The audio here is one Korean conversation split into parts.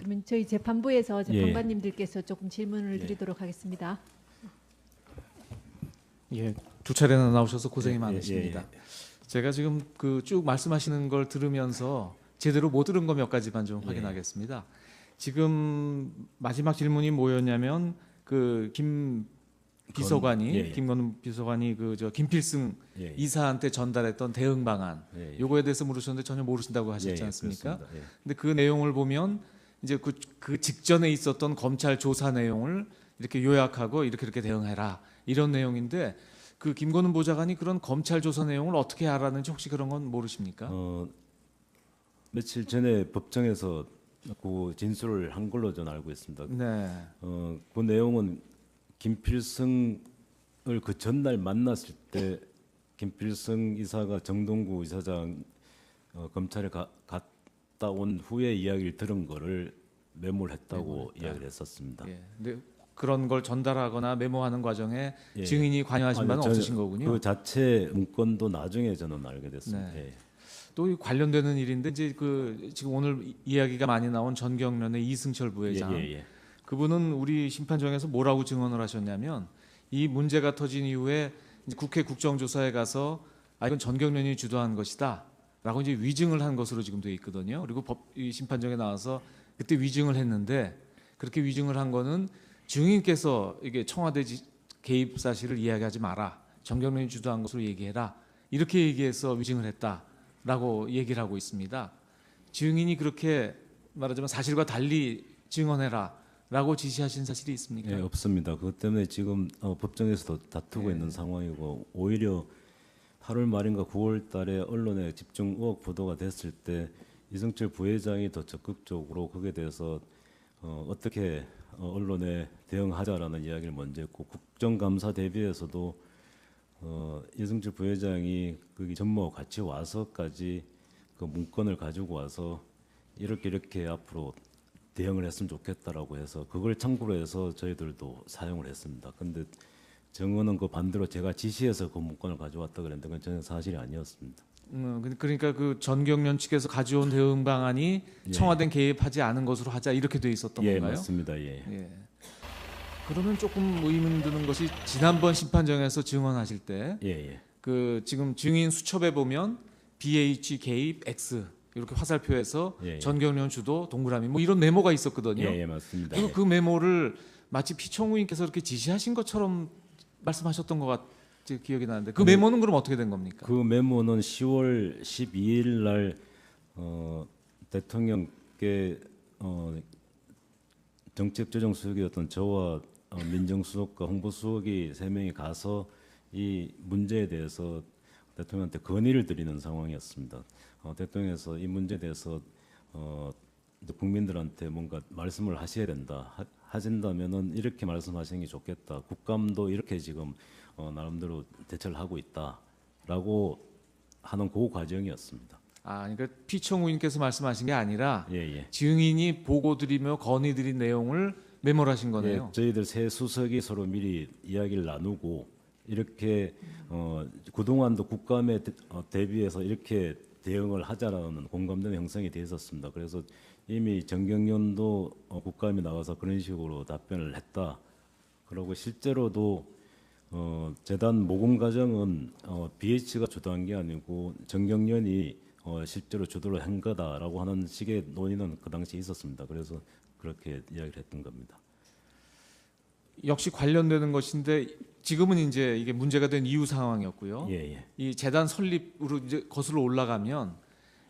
그러면 저희 재판부에서 예. 재판관님들께서 조금 질문을 예. 드리도록 하겠습니다. 예, 두 차례나 나오셔서 고생이 예, 많으십니다. 예, 예. 제가 지금 그 쭉 말씀하시는 걸 들으면서 제대로 못 들은 거 몇 가지만 좀 예. 확인하겠습니다. 지금 마지막 질문이 뭐였냐면 그 김 비서관이 예, 예. 김건우 비서관이 그 저 김필승 예, 예. 이사한테 전달했던 대응 방안 예, 예. 요거에 대해서 물으셨는데 전혀 모르신다고 예, 하셨지 예, 않습니까? 그렇습니다. 예. 근데 그 내용을 보면 이제 그 직전에 있었던 검찰 조사 내용을 이렇게 요약하고 이렇게 대응해라 이런 내용인데 그 김건우 보좌관이 그런 검찰 조사 내용을 어떻게 알았는지 혹시 그런 건 모르십니까? 며칠 전에 법정에서 그 진술을 한 걸로 저는 알고 있습니다. 네, 그 내용은 김필승을 그 전날 만났을 때 김필승 이사가 정동구 이사장 검찰에 갔다 온 후에 이야기를 들은 거를 메모를 했다고 메모했다. 이야기를 했었습니다. 예. 근데 그런 걸 전달하거나 메모하는 과정에 예. 증인이 관여하신 바는 저는 없으신 거군요. 그 자체 문건도 나중에 저는 알게 됐습니다. 네. 예. 또 이 관련되는 일인데 이제 그 지금 오늘 이야기가 많이 나온 전경련의 이승철 부회장 예, 예. 그분은 우리 심판정에서 뭐라고 증언을 하셨냐면 이 문제가 터진 이후에 이제 국회 국정조사에 가서 이건 전경련이 주도한 것이다라고 이제 위증을 한 것으로 지금 돼 있거든요. 그리고 이 심판정에 나와서 그때 위증을 했는데 그렇게 위증을 한 거는 증인께서 이게 청와대 개입 사실을 이야기하지 마라. 전경련이 주도한 것으로 얘기해라. 이렇게 얘기해서 위증을 했다라고 얘기를 하고 있습니다. 증인이 그렇게 말하자면 사실과 달리 증언해라라고 지시하신 사실이 있습니까? 예, 없습니다. 그것 때문에 지금 법정에서도 다투고 예. 있는 상황이고 오히려 8월 말인가 9월 달에 언론에 집중 의혹 보도가 됐을 때 이승철 부회장이 더 적극적으로 거기에 대해서 어떻게 언론에 대응하자라는 이야기를 먼저 했고 국정감사 대비해서도 이승철 부회장이 거기 전무와 같이 와서까지 그 문건을 가지고 와서 이렇게 앞으로 대응을 했으면 좋겠다라고 해서 그걸 참고로 해서 저희들도 사용을 했습니다. 근데 정언은 그 반대로 제가 지시해서 그 문건을 가져왔다 그랬는데 그건 전혀 사실이 아니었습니다. 그러니까 그 전경련 측에서 가져온 대응 방안이 예. 청와대 개입하지 않은 것으로 하자 이렇게 돼 있었던 예, 건가요? 맞습니다. 예. 예. 그러면 조금 의문 드는 것이 지난번 심판정에서 증언하실 때 예, 예. 그 지금 증인 수첩에 보면 BH 개입 X 이렇게 화살표에서 예, 예. 전경련 주도 동그라미 뭐 이런 메모가 있었거든요. 예, 예, 맞습니다. 그리고 예. 그 메모를 마치 피청구인께서 이렇게 지시하신 것처럼 말씀하셨던 것 같이 기억이 나는데 그 메모는 그럼 어떻게 된 겁니까? 그 메모는 10월 12일 날 대통령께 정책조정수석이었던 저와 민정수석과 홍보수석이 3명이 가서 이 문제에 대해서 대통령한테 건의를 드리는 상황이었습니다. 대통령께서 이 문제에 대해서 이제 국민들한테 뭔가 말씀을 하셔야 된다. 하신다면은 이렇게 말씀하시는 게 좋겠다. 국감도 이렇게 지금 나름대로 대처를 하고 있다라고 하는 그 과정이었습니다. 그러니까 피청구인께서 말씀하신 게 아니라 예, 예. 증인이 보고드리며 건의드린 내용을 메모를 하신 거네요. 예, 저희들 세 수석이 서로 미리 이야기를 나누고 이렇게 그동안도 국감에 대비해서 이렇게 대응을 하자라는 공감대는 형성이 되어 있었습니다. 그래서 이미 정경련도 국감에 나가서 그런 식으로 답변을 했다. 그리고 실제로도 재단 모금 과정은 BH가 주도한 게 아니고 정경련이 실제로 주도를 한 거다라고 하는 식의 논의는 그 당시에 있었습니다. 그래서 그렇게 이야기를 했던 겁니다. 역시 관련되는 것인데 지금은 이제 이게 문제가 된 이후 상황이었고요. 예, 예. 이 재단 설립으로 이제 거슬러 올라가면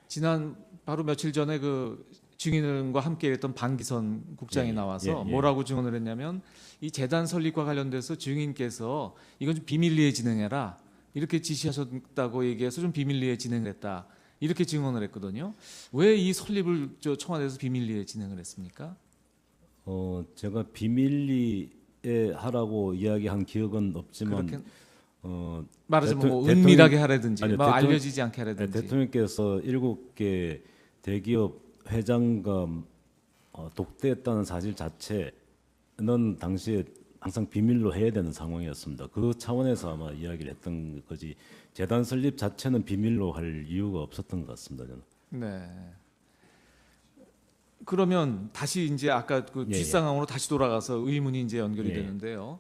지난 바로 며칠 전에 그 증인과 함께 했던 방기선 국장이 예, 나와서 예, 예. 뭐라고 증언을 했냐면 이 재단 설립과 관련돼서 증인께서 이건 좀 비밀리에 진행해라 이렇게 지시하셨다고 얘기해서 좀 비밀리에 진행했다 이렇게 증언을 했거든요. 왜 이 설립을 청와대에서 비밀리에 진행을 했습니까? 제가 비밀리에 하라고 이야기한 기억은 없지만 그렇게 말하자면 뭐 대통령- 은밀하게 하라든지 아니, 뭐 대통령- 알려지지 않게 하라든지. 대통령께서 7개 대기업 회장과 독대했다는 사실 자체는 당시에 항상 비밀로 해야 되는 상황이었습니다. 그 차원에서 아마 이야기를 했던 거지 재단 설립 자체는 비밀로 할 이유가 없었던 것 같습니다. 저는. 네. 그러면 다시 이제 아까 그 예, 예. 뒷상황으로 다시 돌아가서 의문이 이제 연결이 예. 되는데요.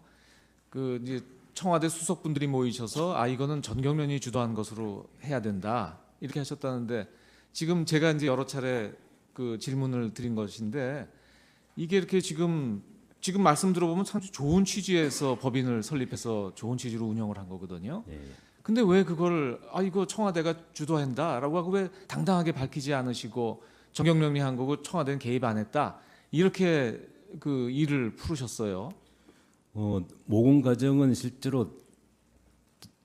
그 이제 청와대 수석분들이 모이셔서 아 이거는 전경련이 주도한 것으로 해야 된다 이렇게 하셨다는데 지금 제가 이제 여러 차례 그 질문을 드린 것인데 이게 이렇게 지금 말씀 들어보면 참 좋은 취지에서 법인을 설립해서 좋은 취지로 운영을 한 거거든요. 예, 예. 근데 왜 그걸 아 이거 청와대가 주도한다라고 하고 왜 당당하게 밝히지 않으시고 정경련이 한 거고 청와대는 개입 안 했다 이렇게 그 일을 풀으셨어요. 모금 과정은 실제로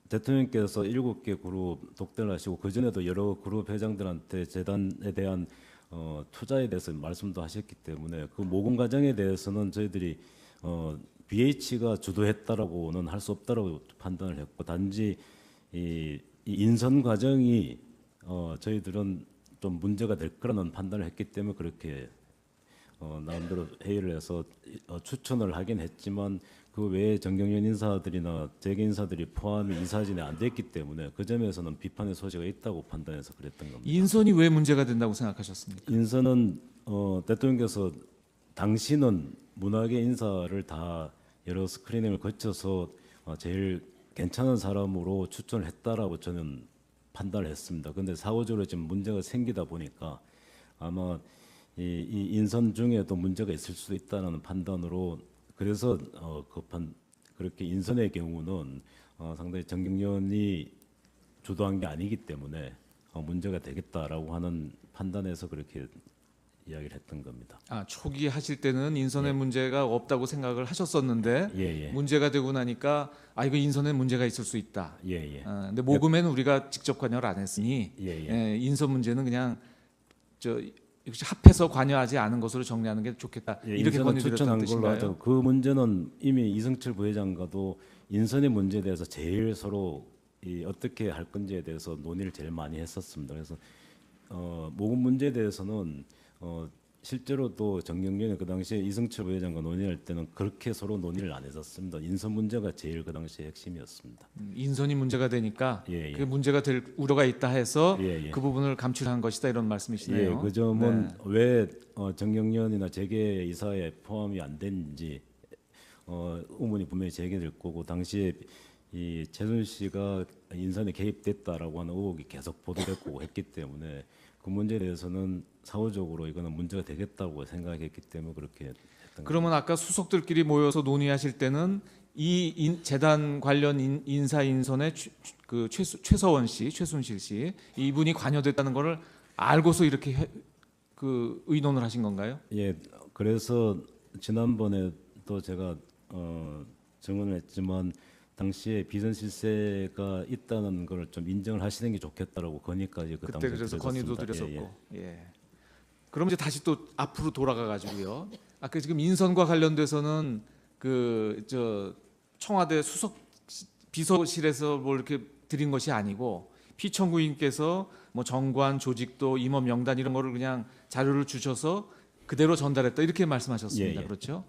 대통령께서 7개 그룹 독대를 하시고 그 전에도 여러 그룹 회장들한테 재단에 대한 투자에 대해서 말씀도 하셨기 때문에 그 모금 과정에 대해서는 저희들이 BH가 주도했다라고는 할 수 없다라고 판단을 했고 단지 이 인선 과정이 저희들은 좀 문제가 될 거라는 판단을 했기 때문에 그렇게 나름대로 회의를 해서 추천을 하긴 했지만 그 외에 정경련 인사들이나 재계 인사들이 포함이 이 사진에 안 됐기 때문에 그 점에서는 비판의 소지가 있다고 판단해서 그랬던 겁니다. 인선이 왜 문제가 된다고 생각하셨습니까? 인선은 대통령께서 당시는 문화계 인사를 다 여러 스크리닝을 거쳐서 제일 괜찮은 사람으로 추천을 했다라고 저는 판단을 했습니다. 그런데 사후적으로 지금 문제가 생기다 보니까 아마 이 인선 중에도 문제가 있을 수도 있다는 판단으로 그래서 그렇게 인선의 경우는 상당히 정경련이 주도한 게 아니기 때문에 문제가 되겠다라고 하는 판단에서 그렇게 이야기를 했던 겁니다. 아 초기 하실 때는 인선에 문제가 없다고 생각을 하셨었는데 예. 문제가 되고 나니까 아 이거 인선에 문제가 있을 수 있다. 예. 근데 모금에는 우리가 직접 관여를 안 했으니 예. 인선 문제는 그냥 저 역시 합해서 관여하지 않은 것으로 정리하는 게 좋겠다. 이렇게 인선을 추천한 건의드렸던 걸로 하죠. 뜻인가요? 그 문제는 이미 이승철 부회장과도 인선의 문제에 대해서 제일 서로 어떻게 할 건지에 대해서 논의를 제일 많이 했었습니다. 그래서 모금 문제에 대해서는 실제로도 정경련이 그 당시에 이승철 부회장과 논의할 때는 그렇게 서로 논의를 안 했었습니다. 인선 문제가 제일 그 당시에 핵심이었습니다. 인선이 문제가 되니까 예. 그 문제가 될 우려가 있다 해서 예. 그 부분을 감출한 것이다 이런 말씀이시네요. 예, 그 점은 네. 왜 정경련이나 재계 이사에 포함이 안 됐는지 의문이 분명히 제기될 거고 당시에 이 최순 씨가 인선에 개입됐다라고 하는 의혹이 계속 보도됐고 했기 때문에 그 문제에 대해서는 사후적으로 이거는 문제가 되겠다고 생각했기 때문에 그렇게 했던 그러면 아까 수석들끼리 모여서 논의하실 때는 이 재단 관련 인사 인선에 그 최서원 씨, 최순실 씨 이분이 관여됐다는 것을 알고서 이렇게 그 의논을 하신 건가요? 예, 그래서 지난번에 또 제가 증언을 했지만 당시에 비선 실세가 있다는 걸 좀 인정을 하시는 게 좋겠다라고 건의까지 그 그때 당시에 그래서 건의도 드렸었고. 예. 예. 그럼 이제 다시 또 앞으로 돌아가 가지고요. 아까 지금 인선과 관련돼서는 그 저 청와대 수석 비서실에서 뭐 이렇게 드린 것이 아니고 피청구인께서 뭐 정관, 조직도, 임원 명단 이런 거를 그냥 자료를 주셔서 그대로 전달했다 이렇게 말씀하셨습니다. 예. 그렇죠?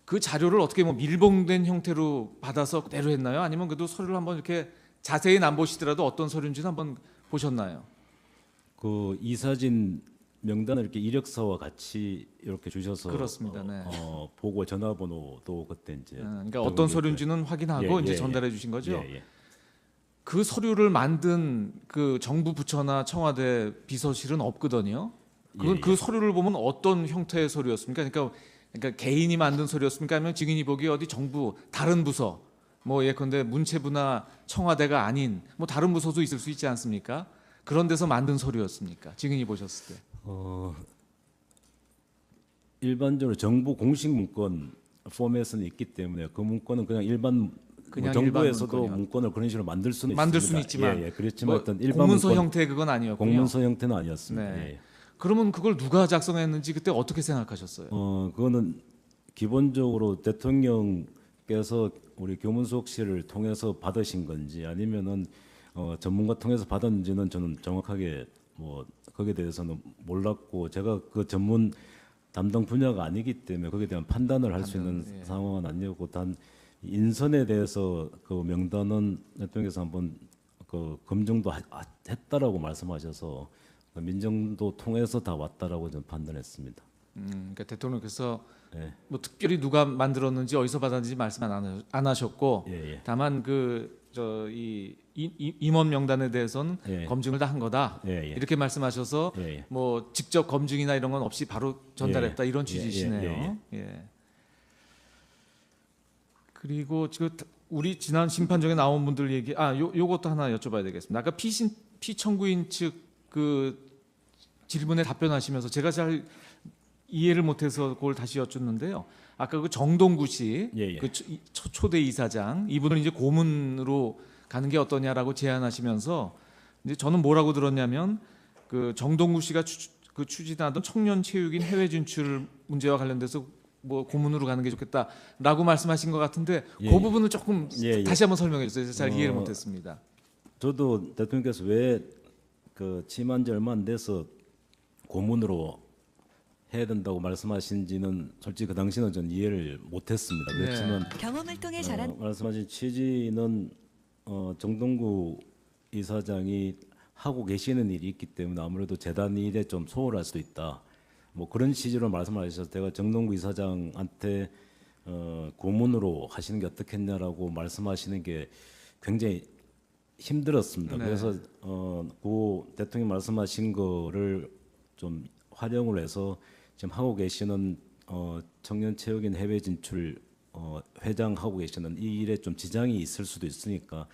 그 자료를 어떻게 뭐 밀봉된 형태로 받아서 그대로 했나요? 아니면 그래도 서류를 한번 이렇게 자세히는 안 보시더라도 어떤 서류인지는 한번 보셨나요? 그 이사진 명단을 이렇게 이력서와 같이 이렇게 주셔서 그렇습니다. 네. 보고 전화번호도 그때 이제 그러니까 어떤 서류인지는 확인하고 이제 전달해 주신 거죠. 예. 그 서류를 만든 그 정부 부처나 청와대 비서실은 없거든요. 그 서류를 보면 어떤 형태의 서류였습니까? 그러니까 개인이 만든 서류였습니까? 아니면 증인이 보기에 어디 정부 다른 부서 뭐 예컨대 문체부나 청와대가 아닌 뭐 다른 부서도 있을 수 있지 않습니까? 그런 데서 만든 서류였습니까? 증인이 보셨을 때. 일반적으로 정부 공식 문건 포맷은 있기 때문에 그 문건은 그냥 일반 그냥 정부에서도 일반 문건이요. 문건을 그런 식으로 만들 수는 있지만 그렇지만 뭐 어떤 일반 공문서 문건, 형태 그건 아니었군요. 공문서 형태는 아니었습니다. 네. 예. 그러면 그걸 누가 작성했는지 그때 어떻게 생각하셨어요? 그거는 기본적으로 대통령께서 우리 교문수석실을 통해서 받으신 건지 아니면은 전문가 통해서 받았는지는 저는 정확하게 뭐 거기에 대해서는 몰랐고 제가 그 전문 담당 분야가 아니기 때문에 거기에 대한 판단을 할 수 있는 상황은 아니었고 단 인선에 대해서 그 명단은 대통령께서 한번 그 검증도 했다라고 말씀하셔서 민정도 통해서 다 왔다라고 저는 판단했습니다. 그러니까 대통령께서 예. 뭐 특별히 누가 만들었는지 어디서 받았는지 말씀 안 하셨고 예, 예. 다만 이 임원 명단에 대해서는 예. 검증을 다 한 거다. 예, 예. 이렇게 말씀하셔서 예, 예. 뭐 직접 검증이나 이런 건 없이 바로 전달했다 이런 취지시네요. 예. 그리고 지금 우리 지난 심판정에 나온 분들 얘기 요것도 하나 여쭤봐야 되겠습니다. 아까 피청구인 측 그 질문에 답변하시면서 제가 잘 이해를 못해서 그걸 다시 여쭙는데요. 아까 그 정동구 씨, 예, 예. 그 초대 이사장 이분을 이제 고문으로 가는 게 어떠냐라고 제안하시면서 이제 저는 뭐라고 들었냐면 그 정동구 씨가 추진하던 청년 체육인 해외 진출 문제와 관련돼서 뭐 고문으로 가는 게 좋겠다라고 말씀하신 것 같은데 예, 그 부분을 조금 예, 예. 다시 한번 설명해 주세요. 잘 이해를 어, 못했습니다. 저도 대통령께서 왜 그 취임한 지 얼마 안 돼서 고문으로 해야 된다고 말씀하신지는 솔직히 그 당시는 전 이해를 못했습니다. 네. 그렇지만 경험을 통해 자란 말씀하신 취지는 정동구 이사장이 하고 계시는 일이 있기 때문에 아무래도 재단 일에 좀 소홀할 수도 있다. 뭐 그런 취지로 말씀하셔서 제가 정동구 이사장한테 고문으로 하시는 게 어떻겠냐라고 말씀하시는 게 굉장히 힘들었습니다. 네. 그래서 그 대통령 말씀하신 거를 좀 활용을 해서 지금 하고 계시는 청년 체육인 해외 진출 회장하고 계시는 이 일에 좀 지장이 있을 수도 있으니까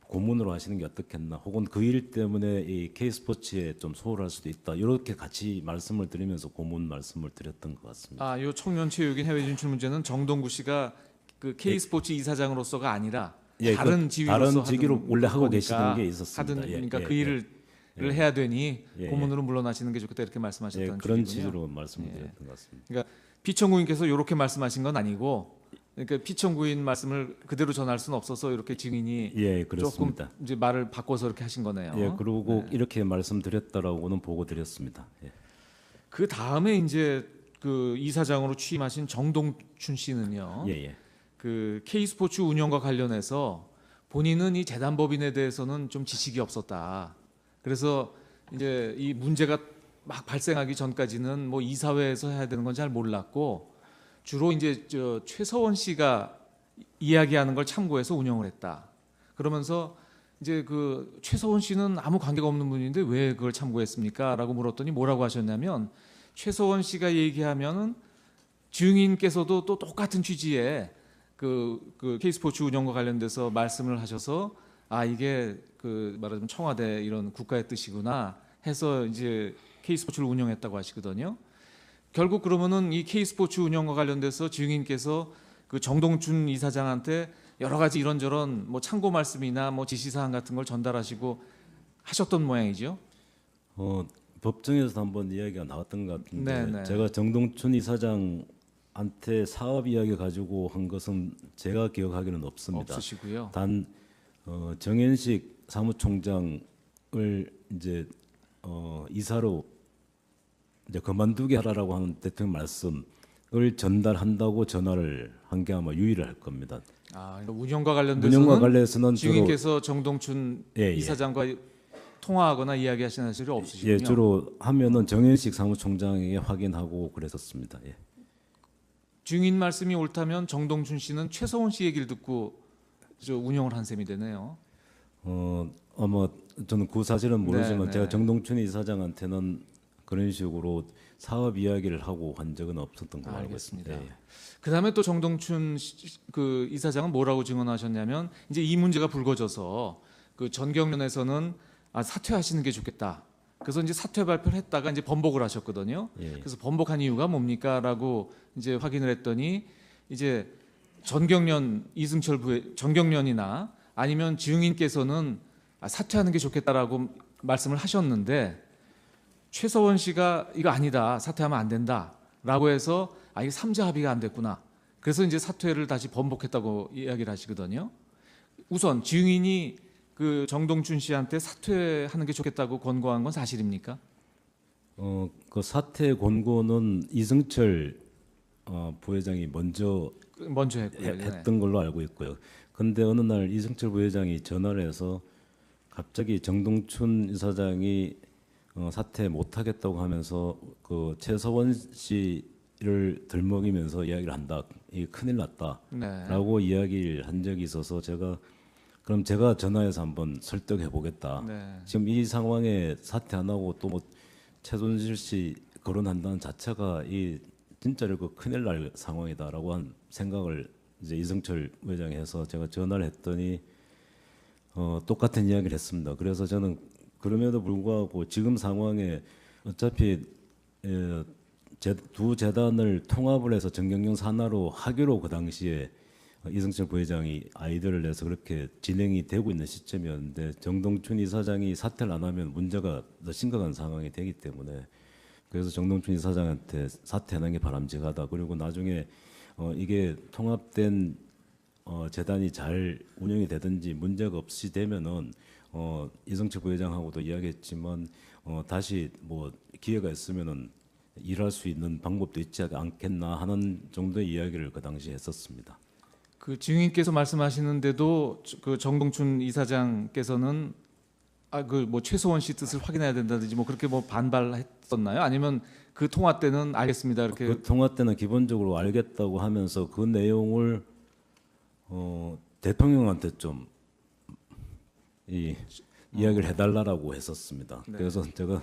고문으로 하시는 게 어떻겠나, 혹은 그 일 때문에 이 K스포츠에 좀 소홀할 수도 있다. 이렇게 같이 말씀을 드리면서 고문 말씀을 드렸던 것 같습니다. 요 청년 체육인 해외 진출 문제는 정동구 씨가 그 K스포츠 이사장으로서가 아니라 예, 다른 지위로서 다른 직위로 하던 원래 하고 거니까 계시던 게 있었습니다. 예, 그러니까 예, 그 일을 예. 해야 되니 예, 고문으로 물러나시는 게 좋겠다 이렇게 말씀하셨던 예, 그런 취지군요. 취지로 말씀을 드렸던 것 같습니다. 그러니까 피청구인께서 이렇게 말씀하신 건 아니고, 그러니까 피청구인 말씀을 그대로 전할 수는 없어서 이렇게 증인이 예, 조금 그렇습니다. 이제 말을 바꿔서 이렇게 하신 거네요. 예, 그리고 이렇게 말씀드렸다라고는 보고 드렸습니다. 예. 그 다음에 이제 그 이사장으로 취임하신 정동춘 씨는요. 예, 예. 그 K스포츠 운영과 관련해서 본인은 이 재단법인에 대해서는 좀 지식이 없었다. 그래서 이제 이 문제가 막 발생하기 전까지는 뭐 이사회에서 해야 되는 건 잘 몰랐고 주로 이제 최서원 씨가 이야기하는 걸 참고해서 운영을 했다. 그러면서 이제 그 최서원 씨는 아무 관계가 없는 분인데 왜 그걸 참고했습니까?라고 물었더니 뭐라고 하셨냐면 최서원 씨가 얘기하면은 증인께서도 또 똑같은 취지의 그 K스포츠 운영과 관련돼서 말씀을 하셔서 이게 그 말하자면 청와대 이런 국가의 뜻이구나 해서 이제 K스포츠를 운영했다고 하시거든요. 결국 그러면은 이 K스포츠 운영과 관련돼서 증인께서 그 정동춘 이사장한테 여러 가지 이런저런 뭐 참고 말씀이나 뭐 지시사항 같은 걸 전달하시고 하셨던 모양이죠. 법정에서 한번 이야기가 나왔던 것 같은데 네, 네. 제가 정동춘 이사장한테 사업 이야기 가지고 한 것은 제가 기억하기는 없습니다. 없으시고요. 단 정현식 사무총장을 이제 이사로 이제 그만두게 하라고 하는 대통령 말씀을 전달한다고 전화를 한 게 아마 유일할 겁니다. 그러니까 운영과 관련돼서는 운영과 관련해서는 주로 증인께서 정동춘 예, 예. 이사장과 통화하거나 이야기하시는 사실이 없으시군요. 예, 주로 하면은 정현식 사무총장에게 확인하고 그랬었습니다. 예. 증인 말씀이 옳다면 정동춘 씨는 최서원 씨 얘기를 듣고 운영을 한 셈이 되네요. 아마 저는 그 사실은 모르지만 네, 네. 제가 정동춘 이사장한테는 그런 식으로 사업 이야기를 하고 한 적은 없었던 걸로 알고 있습니다. 알겠습니다. 예. 그다음에 또 정동춘 그 이사장은 뭐라고 증언하셨냐면 이제 이 문제가 불거져서 그 전경련에서는 사퇴하시는 게 좋겠다. 그래서 이제 사퇴 발표를 했다가 이제 번복을 하셨거든요. 예. 그래서 번복한 이유가 뭡니까라고 이제 확인을 했더니 이제 전경련 이승철 전경련이나 아니면 증인께서는 사퇴하는 게 좋겠다라고 말씀을 하셨는데 최서원 씨가 이거 아니다, 사퇴하면 안 된다라고 해서 이게 삼자 합의가 안 됐구나. 그래서 이제 사퇴를 다시 번복했다고 이야기를 하시거든요. 우선 증인이 그 정동춘 씨한테 사퇴하는 게 좋겠다고 권고한 건 사실입니까? 그 사퇴 권고는 이승철 부회장이 먼저 했고요. 네. 했던 걸로 알고 있고요. 근데 어느 날 이승철 부회장이 전화를 해서 갑자기 정동춘 이사장이 사퇴 못하겠다고 하면서 그 최서원 씨를 들먹이면서 이야기를 한다. 이 큰일 났다라고 네. 이야기를 한 적이 있어서 그럼 제가 전화해서 한번 설득해 보겠다. 네. 지금 이 상황에 사퇴 안 하고 또 뭐 최순실 씨 거론한다는 자체가 이 진짜로 그 큰일 날 상황이다라고 한 생각을 이제 이승철 회장이 해서 제가 전화를 했더니 똑같은 이야기를 했습니다. 그래서 저는 그럼에도 불구하고 지금 상황에 어차피 두 재단을 통합을 해서 정경련 산하로 하기로 그 당시에 이승철 부회장이 아이디어를 내서 그렇게 진행이 되고 있는 시점이었는데 정동춘 이사장이 사퇴를 안 하면 문제가 더 심각한 상황이 되기 때문에 그래서 정동춘 이사장한테 사퇴하는 게 바람직하다. 그리고 나중에 이게 통합된 재단이 잘 운영이 되든지 문제가 없이 되면은 이승철 부회장하고도 이야기했지만 다시 뭐 기회가 있으면은 일할 수 있는 방법도 있지 않겠나 하는 정도의 이야기를 그 당시에 했었습니다. 그 증인께서 말씀하시는데도 그 정동춘 이사장께서는 그 뭐 최소원 씨 뜻을 확인해야 된다든지 뭐 그렇게 뭐 반발했었나요? 아니면 그 통화 때는 알겠습니다 이렇게 그 통화 때는 기본적으로 알겠다고 하면서 그 내용을 대통령한테 좀 이야기를 해달라고 했었습니다. 네. 그래서 제가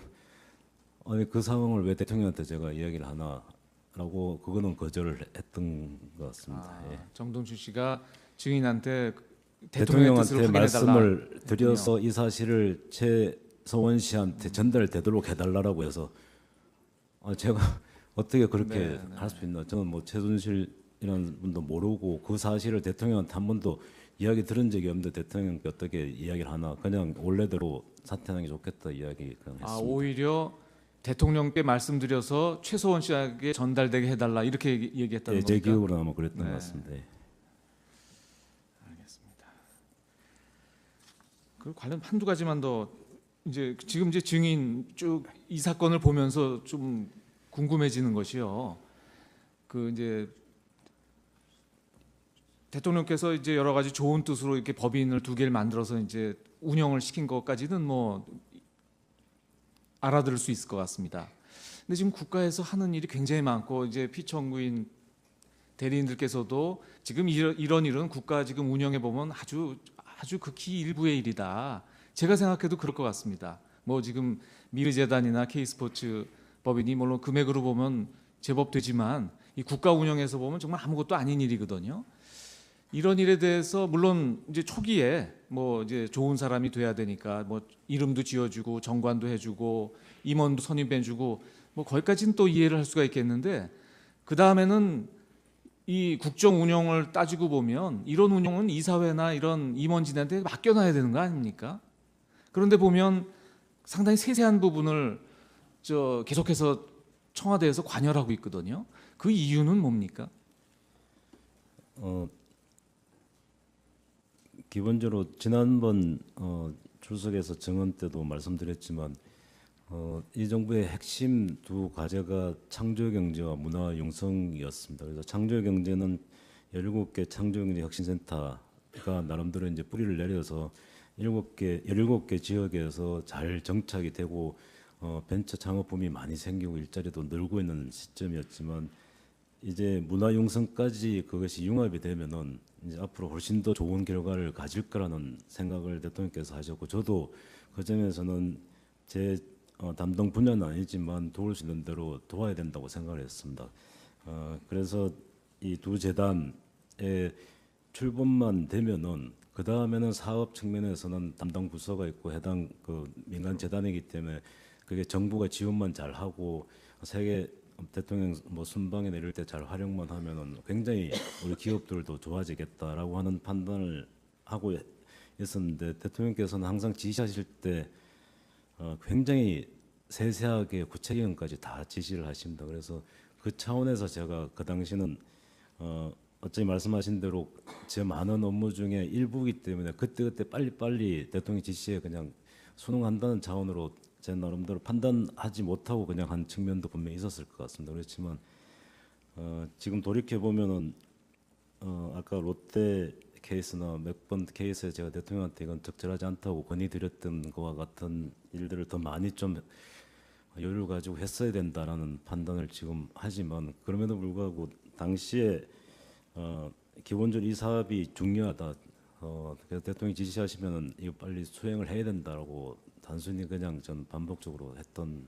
아니 그 상황을 왜 대통령한테 제가 이야기를 하나라고 그거는 거절을 했던 것 같습니다. 예. 정동춘 씨가 증인한테 대통령의 뜻을 대통령한테 확인해달라 말씀을 드려서 이 사실을 최서원 씨한테 전달되도록 해달라고 해서 제가 어떻게 그렇게 네, 네. 할 수 있나? 저는 뭐 최순실이라는 분도 모르고 그 사실을 대통령한테 한 번도 이야기 들은 적이 없는데 대통령께 어떻게 이야기를 하나? 그냥 원래대로 사퇴하는 게 좋겠다 이야기 그냥 했습니다. 오히려 대통령께 말씀드려서 최소원 씨에게 전달되게 해달라 이렇게 얘기했다는 예, 제 겁니까? 기억으로 아마 그랬던 네. 것 같습니다. 예. 알겠습니다. 그 관련 한두 가지만 더 지금 이제 증인 쭉 이 사건을 보면서 좀 궁금해지는 것이요. 그 이제 대통령께서 이제 여러 가지 좋은 뜻으로 이렇게 법인을 두 개를 만들어서 이제 운영을 시킨 것까지는 뭐 알아들을 수 있을 것 같습니다. 근데 지금 국가에서 하는 일이 굉장히 많고 이제 피청구인 대리인들께서도 지금 이런 일은 국가 지금 운영해 보면 아주 극히 일부의 일이다. 제가 생각해도 그럴 것 같습니다. 뭐 지금 미르재단이나 K스포츠 법인이 물론 금액으로 보면 제법 되지만 이 국가 운영에서 보면 정말 아무것도 아닌 일이거든요. 이런 일에 대해서 물론 이제 초기에 뭐 이제 좋은 사람이 돼야 되니까 뭐 이름도 지어주고 정관도 해주고 임원도 선임해주고 뭐 거기까지는 또 이해를 할 수가 있겠는데 그 다음에는 이 국정 운영을 따지고 보면 이런 운영은 이사회나 이런 임원진한테 맡겨놔야 되는 거 아닙니까? 그런데 보면 상당히 세세한 부분을 계속해서 청와대에서 관여하고 있거든요. 그 이유는 뭡니까? 기본적으로 지난번 출석에서 증언 때도 말씀드렸지만 이 정부의 핵심 두 과제가 창조경제와 문화융성이었습니다. 그래서 창조경제는 17개 창조경제 혁신센터가 나름대로 이제 뿌리를 내려서 17개 지역에서 잘 정착이 되고 벤처 창업붐이 많이 생기고 일자리도 늘고 있는 시점이었지만 이제 문화융성까지 그것이 융합이 되면은 이제 앞으로 훨씬 더 좋은 결과를 가질 거라는 생각을 대통령께서 하셨고 저도 그 점에서는 제 담당 분야는 아니지만 도울 수 있는 대로 도와야 된다고 생각을 했습니다. 그래서 이 두 재단의 출범만 되면은 그 다음에는 사업 측면에서는 담당 부서가 있고 해당 그 민간 재단이기 때문에 그게 정부가 지원만 잘 하고 세계 대통령 뭐 순방에 내릴 때 잘 활용만 하면은 굉장히 우리 기업들도 좋아지겠다라고 하는 판단을 하고 있었는데 대통령께서는 항상 지시하실 때 굉장히 세세하게 구체적인까지 다 지시를 하십니다. 그래서 그 차원에서 제가 그 당시는 어차피 말씀하신 대로 제 많은 업무 중에 일부이기 때문에 그때그때 빨리빨리 대통령 지시에 그냥 순응한다는 차원으로 제 나름대로 판단하지 못하고 그냥 한 측면도 분명히 있었을 것 같습니다. 그렇지만 지금 돌이켜 보면은 아까 롯데 케이스나 몇 번 케이스에 제가 대통령한테 이건 적절하지 않다고 건의드렸던 것과 같은 일들을 더 많이 좀 여유를 가지고 했어야 된다라는 판단을 지금 하지만 그럼에도 불구하고 당시에 기본적으로 이 사업이 중요하다. 그래서 대통령이 지시하시면은 이거 빨리 수행을 해야 된다라고 단순히 그냥 전 반복적으로 했던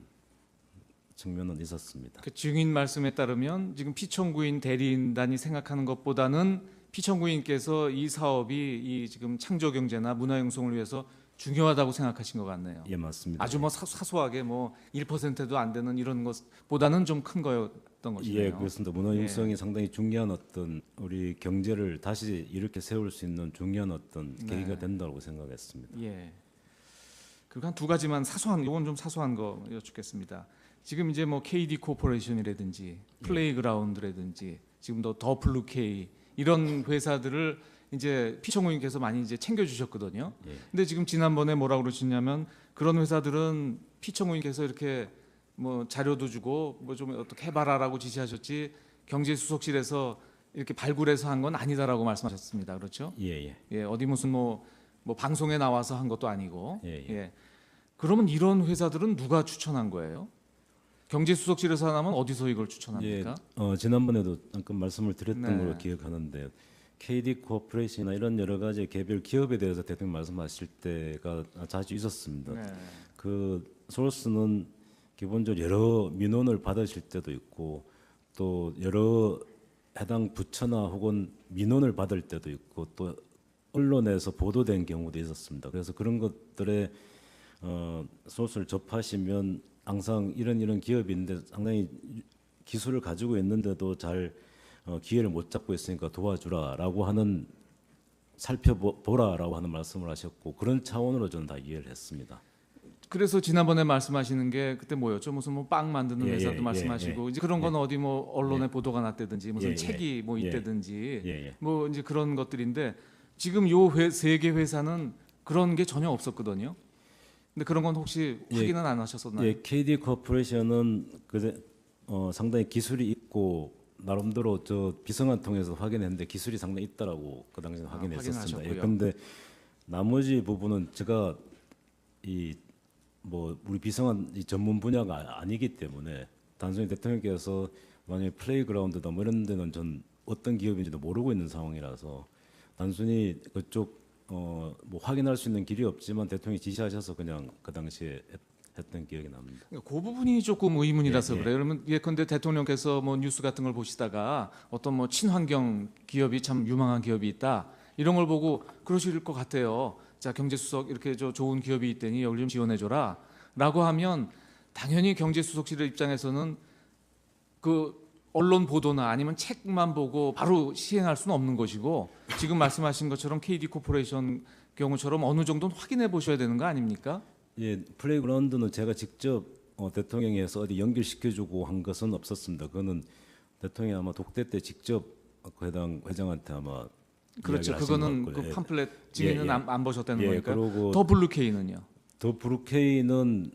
측면은 있었습니다. 그 증인 말씀에 따르면 지금 피청구인 대리인단이 생각하는 것보다는 피청구인께서 이 사업이 이 지금 창조 경제나 문화 형성을 위해서 중요하다고 생각하신 것 같네요. 예, 맞습니다. 아주 뭐 사소하게 뭐 1%도 안 되는 이런 것보다는 좀 큰 거였던 것이네요. 예, 그렇습니다. 문화 형성이 상당히 중요한 어떤 우리 경제를 다시 이렇게 세울 수 있는 중요한 어떤 계기가 된다고 생각했습니다. 예. 그리고 한 두 가지만 사소한, 이건 좀 사소한 거 여쭙겠습니다. 지금 이제 뭐 KD 코퍼레이션이라든지 플레이그라운드라든지 지금 더 블루 K 이런 회사들을 이제 피청구인께서 많이 이제 챙겨주셨거든요. 예. 근데 지금 지난번에 뭐라고 그러시냐면 그런 회사들은 피청구인께서 이렇게 뭐 자료도 주고 뭐 좀 어떻게 해봐라라고 지시하셨지 경제수석실에서 이렇게 발굴해서 한 건 아니다라고 말씀하셨습니다. 그렇죠? 예, 예. 예, 어디 무슨 뭐 방송에 나와서 한 것도 아니고. 예, 예. 그러면 이런 회사들은 누가 추천한 거예요? 경제수석실에서 하나면 어디서 이걸 추천합니까? 지난번에도 잠깐 말씀을 드렸던 네. 걸로 기억하는데 KD 코퍼레이션이나 이런 여러 가지 개별 기업에 대해서 대통령 말씀하실 때가 자주 있었습니다. 네. 그 소스는 기본적으로 여러 민원을 받으실 때도 있고 또 여러 해당 부처나 혹은 민원을 받을 때도 있고 또 언론에서 보도된 경우도 있었습니다. 그래서 그런 것들에 소스를 접하시면 항상 이런 기업인데 상당히 기술을 가지고 있는데도 잘 기회를 못 잡고 있으니까 도와주라라고 하는 살펴보라라고 하는 말씀을 하셨고 그런 차원으로 저는 다 이해를 했습니다. 그래서 지난번에 말씀하시는 게 그때 뭐였죠? 무슨 뭐 빵 만드는 예, 회사도 예, 말씀하시고 예, 이제 그런 건 어디 뭐 언론에 보도가 났다든지 무슨 예, 책이 뭐 예, 있다든지 예, 예. 뭐 이제 그런 것들인데 지금 요 세 개 회사는 그런 게 전혀 없었거든요. 근데 그런 건 혹시 예, 확인은 안 하셨었나요? 예, KD 코퍼레이션은 상당히 기술이 있고 나름대로 저 비서관 통해서 확인했는데 기술이 상당히 있다라고 그 당시에 확인했었습니다. 확인하셨고요. 예, 근데 나머지 부분은 제가 우리 비서관 이 전문 분야가 아니기 때문에 단순히 대통령께서 만약에 플레이그라운드다 뭐 이런 데는 전 어떤 기업인지도 모르고 있는 상황이라서 단순히 그쪽 뭐 확인할 수 있는 길이 없지만 대통령이 지시하셔서 그냥 그 당시에 했던 기억이 납니다. 그 부분이 조금 의문이라서 예, 예. 그래요. 그러면 예컨대 대통령께서 뭐 뉴스 같은 걸 보시다가 어떤 뭐 친환경 기업이 참 유망한 기업이 있다 이런 걸 보고 그러실 것 같아요. 자 경제수석 이렇게 좋은 기업이 있다니 여기 좀 지원해줘라라고 하면 당연히 경제수석실의 입장에서는 그 언론 보도나 아니면 책만 보고 바로 시행할 수는 없는 것이고 지금 말씀하신 것처럼 KD 코퍼레이션 경우처럼 어느 정도는 확인해 보셔야 되는 거 아닙니까? 예, 플레이그라운드는 제가 직접 대통령에서 어디 연결시켜주고 한 것은 없었습니다. 그거는 대통령이 아마 독대 때 직접 그 해당 회장한테 아마 그렇죠. 이야기를 하신 그거는 것 그 같고요. 팜플렛 증인은 예. 안 보셨다는 예, 거니까. 그리고 더 블루케이는요. 더 브루케이는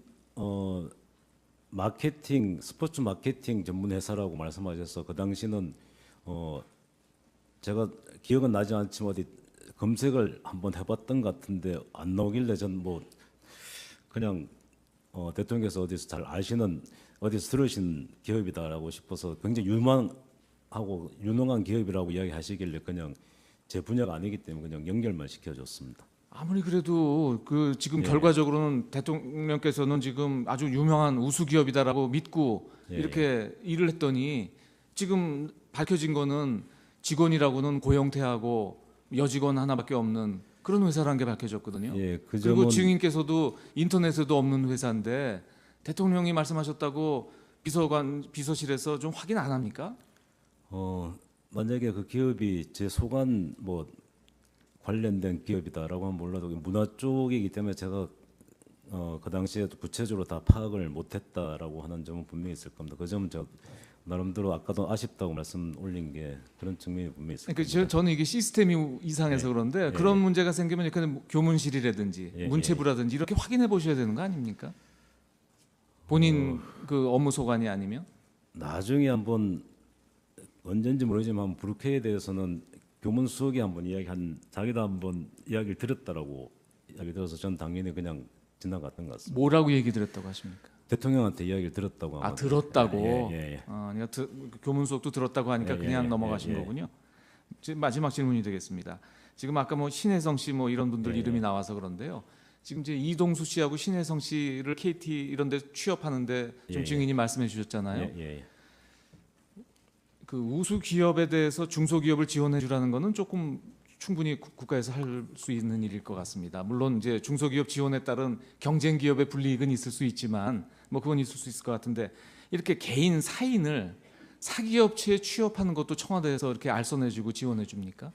마케팅 스포츠 마케팅 전문 회사라고 말씀하셔서 그 당시는 제가 기억은 나지 않지만 어디 검색을 한번 해봤던 것 같은데 안 나오길래 전 뭐 그냥 대통령께서 어디서 잘 아시는 어디서 들으신 기업이다라고 싶어서 굉장히 유능한 기업이라고 이야기하시길래 그냥 제 분야가 아니기 때문에 그냥 연결만 시켜줬습니다. 아무리 그래도 그 지금 예. 결과적으로는 대통령께서는 지금 아주 유명한 우수 기업이다라고 믿고 예. 이렇게 일을 했더니 지금 밝혀진 거는 직원이라고는 고영태하고 여직원 하나밖에 없는 그런 회사라는 게 밝혀졌거든요. 예, 그 그리고 점은 증인께서도 인터넷에도 없는 회사인데 대통령이 말씀하셨다고 비서실에서 좀 확인 안 합니까? 만약에 그 기업이 제 소관 뭐 관련된 기업이다라고 하면 몰라도 문화 쪽이기 때문에 제가 그 당시에 구체적으로 다 파악을 못했다라고 하는 점은 분명히 있을 겁니다. 그 점은 제가 나름대로 아까도 아쉽다고 말씀 올린 게 그런 측면이 분명히 있을 그러니까 겁니다. 저는 이게 시스템이 이상해서 그런데 예. 그런 문제가 생기면 이렇게 교문실이라든지 예. 문체부라든지 이렇게 확인해 보셔야 되는 거 아닙니까? 본인 그 업무 소관이 아니면 나중에 한번 언젠지 모르지만 브루케에 대해서는 교문 수석이 한번 자기도 한번 이야기를 들었다라고 이야기 들어서 전 당연히 그냥 지나갔던 것 같습니다. 뭐라고 얘기 드렸다고 하십니까? 대통령한테 이야기를 들었다고 아, 아마. 들었다고. 예. 그러니까 교문 수업도 들었다고 하니까 예, 그냥 예, 넘어가신 예, 예. 거군요. 지금 마지막 질문이 되겠습니다. 지금 아까 뭐 신혜성 씨 뭐 이런 분들 예, 이름이 예. 나와서 그런데요. 지금 이제 이동수 씨하고 신혜성 씨를 KT 이런 데 취업하는데 좀 예, 증인이 말씀해 주셨잖아요. 예. 그 우수 기업에 대해서 중소기업을 지원해 주라는 거는 조금 충분히 국가에서 할 수 있는 일일 것 같습니다. 물론 이제 중소기업 지원에 따른 경쟁 기업의 불이익은 있을 수 있지만 뭐 그건 있을 수 있을 것 같은데 이렇게 개인 사인을 사기업체에 취업하는 것도 청와대에서 이렇게 알선해주고 지원해 줍니까?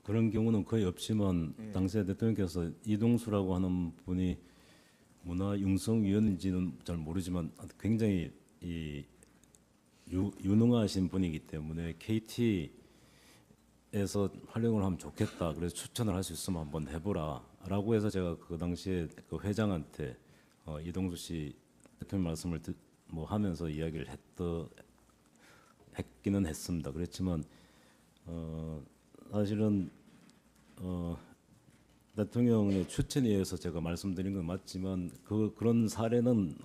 그런 경우는 거의 없지만 예. 당시에 대통령께서 이동수라고 하는 분이 문화융성위원인지는 잘 모르지만 굉장히 유능하신 분이기 때문에 KT에서 활용을 하면 좋겠다. 그래서 추천을 할 수 있으면 한번 해보라라고 해서 제가 그 당시에 그 회장한테 이동수 씨 대통령 말씀을 뭐 하면서 이야기를 했기는 했습니다. 그렇지만 사실은 대통령의 추천에 의해서 제가 말씀드린 건 맞지만 그런 사례는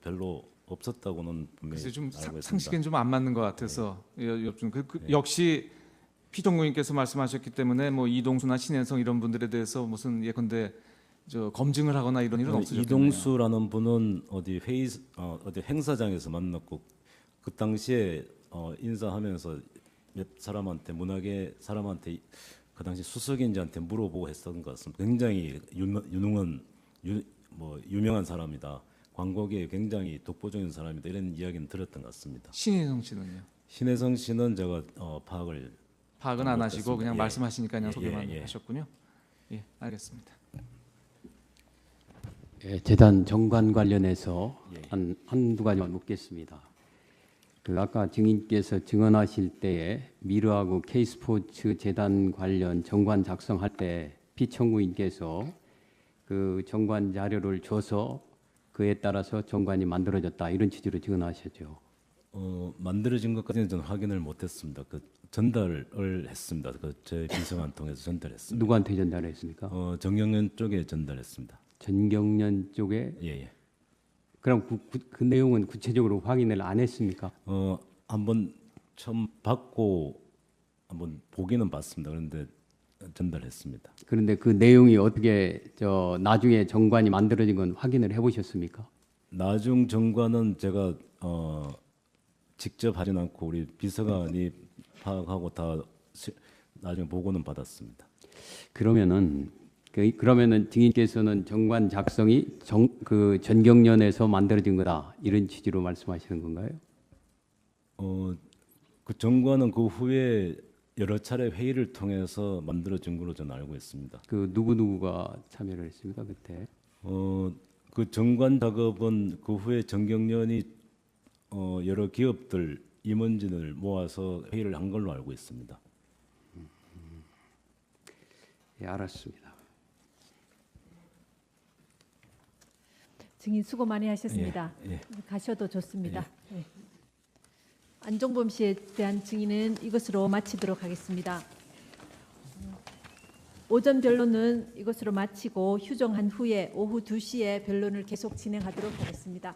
별로 없었다고는 분명히 글쎄 좀 알고 있습니다. 상식엔 좀 안 맞는 것 같아서 여쭙. 역시 피정국님께서 말씀하셨기 때문에 뭐 이동수나 신혜성 이런 분들에 대해서 무슨 예컨대 저 검증을 하거나 이런 일은 없으셨겠네요. 이동수라는 분은 어디 행사장에서 만났고 그 당시에 인사하면서 몇 사람한테 문화계 사람한테 그 당시 수석인지한테 물어보고 했었던 것 같습니다. 굉장히 유명한 사람이다. 광고계에 굉장히 독보적인 사람이다. 이런 이야기는 들었던 것 같습니다. 신혜성 씨는요? 신혜성 씨는 제가 파악은 안 하시고 그냥 예. 말씀하시니까 그냥 예, 소개만 예. 하셨군요. 예, 알겠습니다. 예, 재단 정관 관련해서 예. 한두 가지만 묻겠습니다. 그 아까 증인께서 증언하실 때에 미르하고 K스포츠 재단 관련 정관 작성할 때 피청구인께서 그 정관 자료를 줘서 그에 따라서 정관이 만들어졌다 이런 취지로 증언하셨죠. 만들어진 것까지는 저는 확인을 못했습니다. 그 전달을 했습니다. 제 비서관 통해서 전달했습니다. 누구한테 전달했습니까? 정경련 쪽에 전달했습니다. 전경련 쪽에. 예. 그럼 그 내용은 구체적으로 확인을 안 했습니까? 한번 처음 받고 한번 보기는 봤습니다. 그런데 전달했습니다. 그런데 그 내용이 어떻게 나중에 정관이 만들어진 건 확인을 해보셨습니까? 나중 정관은 제가 직접 하진 않고 우리 비서관이 파악하고 다 나중에 보고는 받았습니다. 그러면은 증인께서는 정관 작성이 그 전경련에서 만들어진 거다 이런 취지로 말씀하시는 건가요? 그 정관은 그 후에 여러 차례 회의를 통해서 만들어진 걸로 저는 알고 있습니다. 그 누구가 참여를 했습니까 그때? 그 정관 작업은 그 후에 정경련이 여러 기업들 임원진을 모아서 회의를 한 걸로 알고 있습니다. 예, 알았습니다. 증인 수고 많이 하셨습니다. 예. 가셔도 좋습니다. 예. 안종범 씨에 대한 증인은 이것으로 마치도록 하겠습니다. 오전 변론은 이것으로 마치고 휴정한 후에 오후 2시에 변론을 계속 진행하도록 하겠습니다.